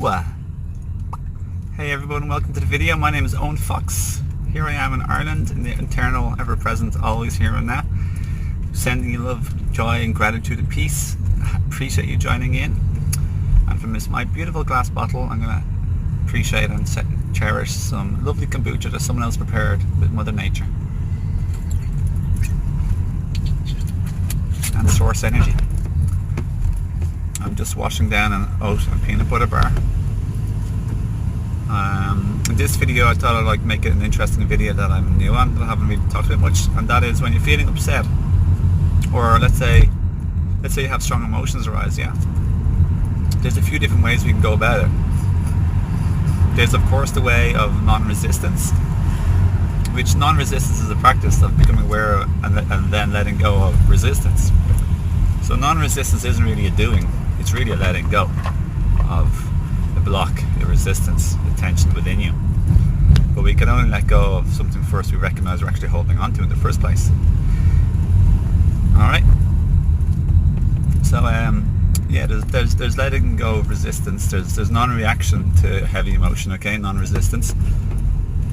Hello! Hey everyone, welcome to the video. My name is Owen Fox. Here I am in Ireland, in the eternal, ever-present, always here and now. Sending you love, joy and gratitude and peace. Appreciate you joining in. And from this my beautiful glass bottle, I'm going to appreciate and cherish some lovely kombucha that someone else prepared with Mother Nature. And source energy. I'm just washing down an oat and peanut butter bar. In this video I thought I'd make it an interesting video that I'm new on, that I haven't really talked about much, and that is when you're feeling upset, or let's say you have strong emotions arise, yeah. There's a few different ways we can go about it. There's of course the way of non-resistance, which non-resistance is a practice of becoming aware of and then letting go of resistance. So non-resistance isn't really a doing, it's really a letting go of the block, the resistance, the tension within you. But we can only let go of something first we recognize we're actually holding on to in the first place. Alright? So yeah, there's letting go of resistance, there's non-reaction to heavy emotion, okay, non-resistance.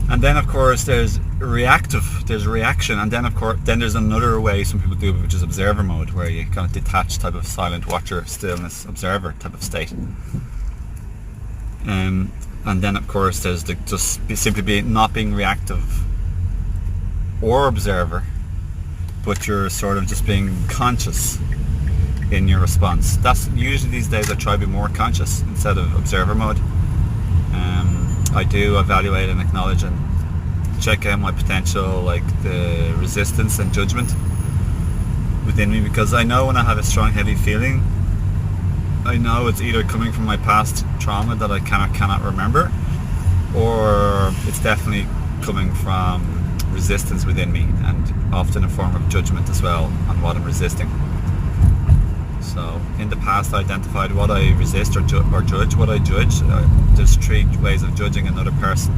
And then of course there's reaction, and then of course there's another way some people do it, which is observer mode, where you kind of detached type of silent watcher, stillness, observer type of state. And then of course there's simply not being reactive or observer, but you're sort of just being conscious in your response. That's usually these days I try to be more conscious instead of observer mode. I do evaluate and acknowledge and check out my potential, like the resistance and judgment within me, because I know when I have a strong heavy feeling, I know it's either coming from my past trauma that I cannot remember, or it's definitely coming from resistance within me, and often a form of judgment as well on what I'm resisting. So in the past I identified what I resist or judge. What I judge, there's three ways of judging another person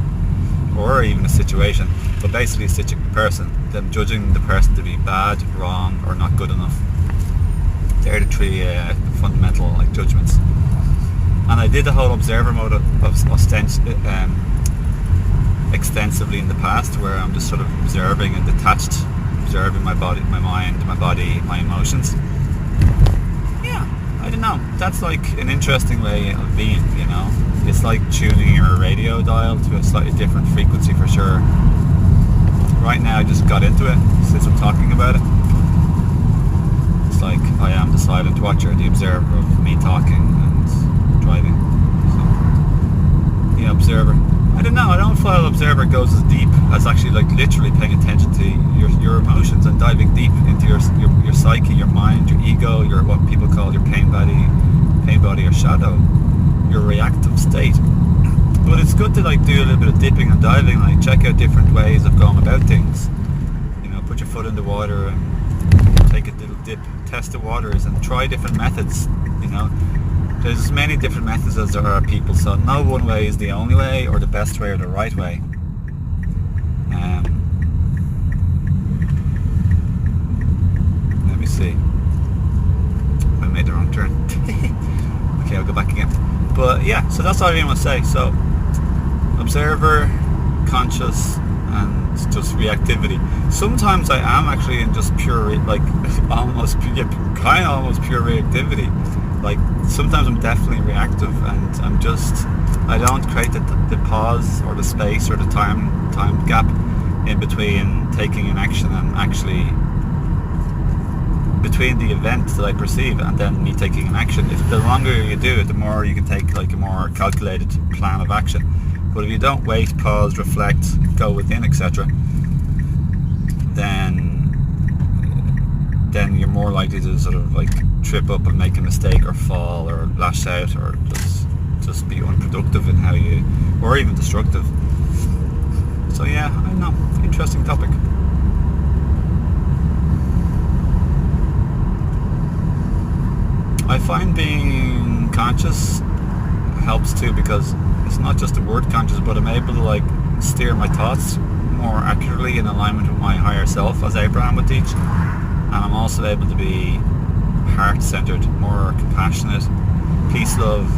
or even a situation, but basically a person, them judging the person to be bad, wrong or not good enough. They're the three fundamental judgments. And I did the whole observer mode extensively in the past, where I'm just sort of observing and detached, observing my body, my mind, my body, my emotions. I don't know, that's like an interesting way of being, you know. It's like tuning your radio dial to a slightly different frequency for sure. Right now I just got into it since I'm talking about it. It's like I am the silent watcher, the observer of me talking and driving. So, yeah, observer. I don't know, I don't feel observer goes as deep as actually literally paying attention to your emotions and diving deep into your psyche, your mind, your ego, your what people call your pain body or shadow, your reactive state. But it's good to do a little bit of dipping and diving, check out different ways of going about things. You know, put your foot in the water and take a little dip, test the waters and try different methods, you know. There's as many different methods as there are people, so no one way is the only way or the best way or the right way. Let me see. I made the wrong turn. Okay, I'll go back again. But yeah, so that's all I really want to say. So, observer, conscious, and just reactivity. Sometimes I am actually in just pure, almost pure reactivity. Sometimes I'm definitely reactive, and I don't create the pause or the space or the time gap in between taking an action and actually between the event that I perceive and then me taking an action. If the longer you do it, the more you can take a more calculated plan of action. But if you don't wait, pause, reflect, go within, etc., then you're more likely to sort of trip up and make a mistake or fall or lash out or just be unproductive in how you, or even destructive. So yeah, I don't know, interesting topic. I find being conscious helps too, because it's not just the word conscious, but I'm able to steer my thoughts more accurately in alignment with my higher self, as Abraham would teach. And I'm also able to be heart-centered, more compassionate, peace, love,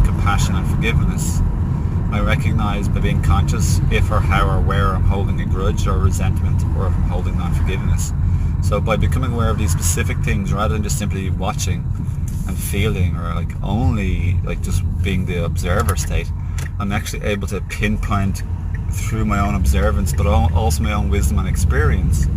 compassion and forgiveness. I recognize by being conscious if or how or where I'm holding a grudge or resentment, or if I'm holding non-forgiveness. So by becoming aware of these specific things rather than just simply watching and feeling, or like only like just being the observer state, I'm actually able to pinpoint through my own observance, but also my own wisdom and experience,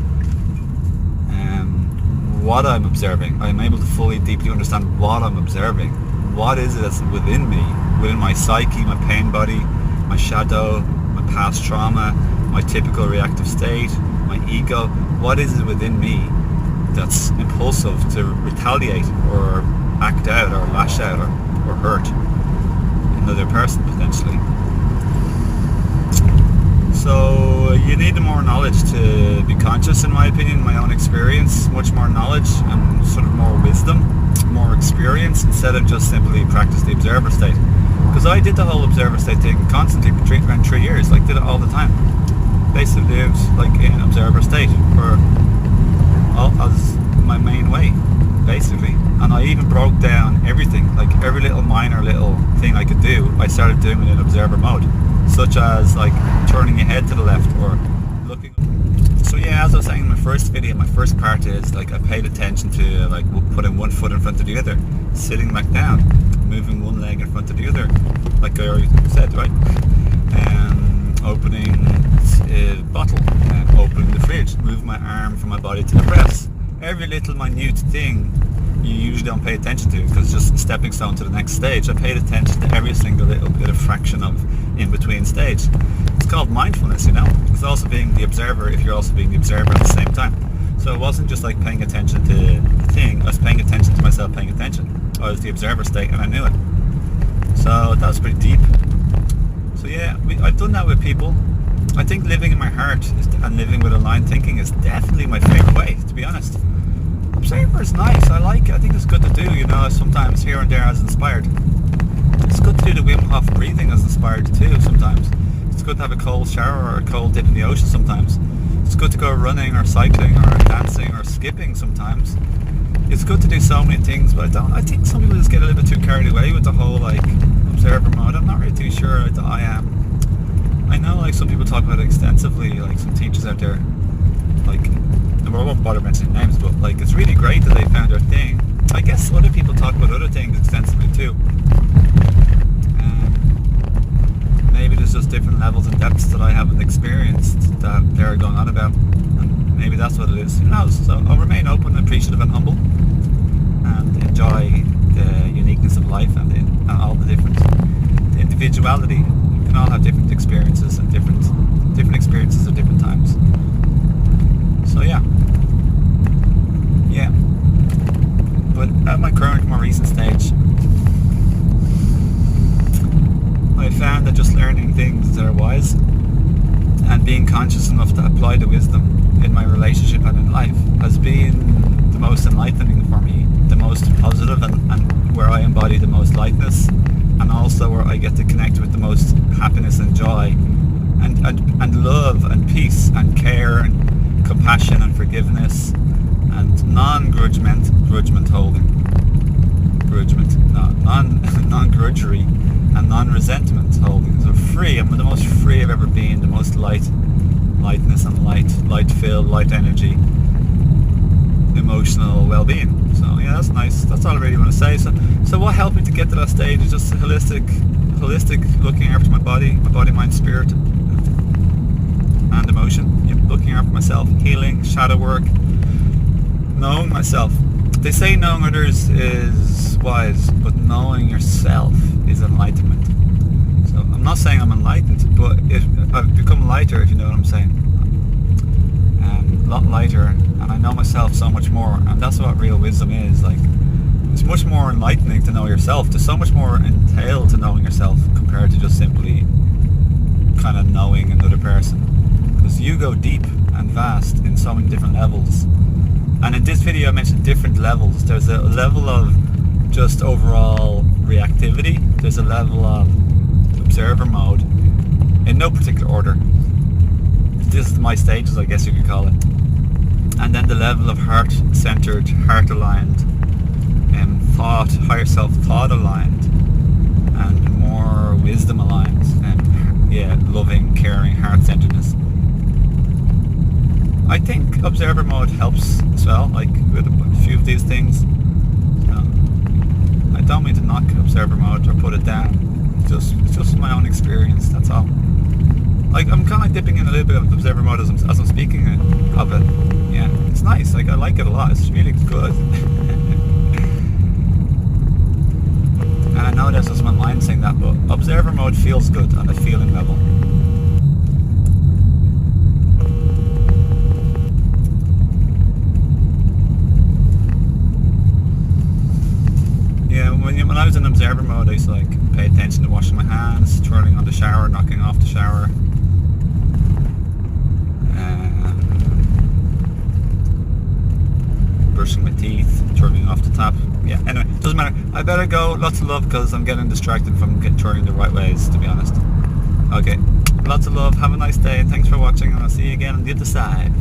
what I'm observing. I'm able to fully, deeply understand what I'm observing. What is it that's within me, within my psyche, my pain body, my shadow, my past trauma, my typical reactive state, my ego. What is it within me that's impulsive to retaliate or act out or lash out or hurt another person potentially? So you need more knowledge to be conscious, in my opinion, my own experience, much more knowledge and sort of more wisdom, more experience, instead of just simply practice the observer state. Because I did the whole observer state thing constantly for around 3 years, like did it all the time. Basically lived like in observer state for as my main way, basically. And I even broke down everything, like every little minor little thing I could do, I started doing it in observer mode. Such as like turning your head to the left or looking. So yeah, as I was saying in my first video, my first part is like I paid attention to like putting one foot in front of the other, sitting back down, moving one leg in front of the other, like I already said, right? Opening a bottle, opening the fridge, move my arm from my body to the press. Every little minute thing you usually don't pay attention to because it's just a stepping stone to the next stage. I paid attention to every single little bit of fraction of in between stage. It's called mindfulness, you know. It's also being the observer if you're also being the observer at the same time. So it wasn't just like paying attention to the thing, I was paying attention to myself paying attention. I was the observer state and I knew it. So that was pretty deep. So yeah, I've done that with people. I think living in my heart and living with aligned thinking is definitely my favourite way, to be honest. Observer is nice, I like it, I think it's good to do, you know, sometimes here and there as inspired. It's good to do the Wim Hof breathing as inspired too sometimes. It's good to have a cold shower or a cold dip in the ocean sometimes. It's good to go running or cycling or dancing or skipping sometimes. It's good to do so many things, but I think some people just get a little bit too carried away with the whole like observer mode. I'm not really too sure that I am. I know like some people talk about it extensively, like some teachers out there, like, I won't bother mentioning names, but like it's really great that they found their thing. I guess other people talk about other things extensively too. Maybe there's just different levels and depths that I haven't experienced that they're going on about, and maybe that's what it is. Who knows? So I'll remain open, appreciative and humble, and enjoy the uniqueness of life and all the different individuality. We can all have different experiences and different experiences at different times. So yeah. But at my current, more recent stage, I found that just learning things that are wise and being conscious enough to apply the wisdom in my relationship and in life has been the most enlightening for me, the most positive, and where I embody the most lightness, and also where I get to connect with the most happiness and joy and love and peace and care and compassion and forgiveness and non-grudgement holding, non-grudgery and non-resentment holding. So free, I'm the most free I've ever been, the most lightness and light-filled, light energy, emotional well-being. So yeah, that's nice. That's all I really want to say. So what helped me to get to that stage is just holistic looking after my body, mind, spirit and emotion. Yep, looking after myself, healing, shadow work, knowing myself. They say knowing others is wise, but knowing yourself is enlightenment. So I'm not saying I'm enlightened, but if I've become lighter, if you know what I'm saying. A lot lighter, and I know myself so much more, and that's what real wisdom is. Like, it's much more enlightening to know yourself. There's so much more entailed to knowing yourself compared to just simply kind of knowing another person, because you go deep and vast in so many different levels. And in this video I mentioned different levels. There's a level of just overall reactivity, there's a level of observer mode, in no particular order. This is my stages, I guess you could call it. And then the level of heart-centered, heart-aligned, higher self-thought aligned, I think observer mode helps as well, like with a few of these things. I don't mean to knock observer mode or put it down. It's just my own experience, that's all. Like, I'm kind of like dipping in a little bit of observer mode as I'm speaking of it. Yeah, it's nice. Like, I like it a lot. It's really good. And I know that's just my mind saying that, but observer mode feels good on a feeling level. Yeah, when I was in observer mode, I used to like pay attention to washing my hands, turning on the shower, knocking off the shower, brushing my teeth, turning off the tap. Yeah, anyway, doesn't matter. I better go. Lots of love, because I'm getting distracted from turning the right ways, to be honest. Okay, lots of love. Have a nice day, and thanks for watching, and I'll see you again on the other side.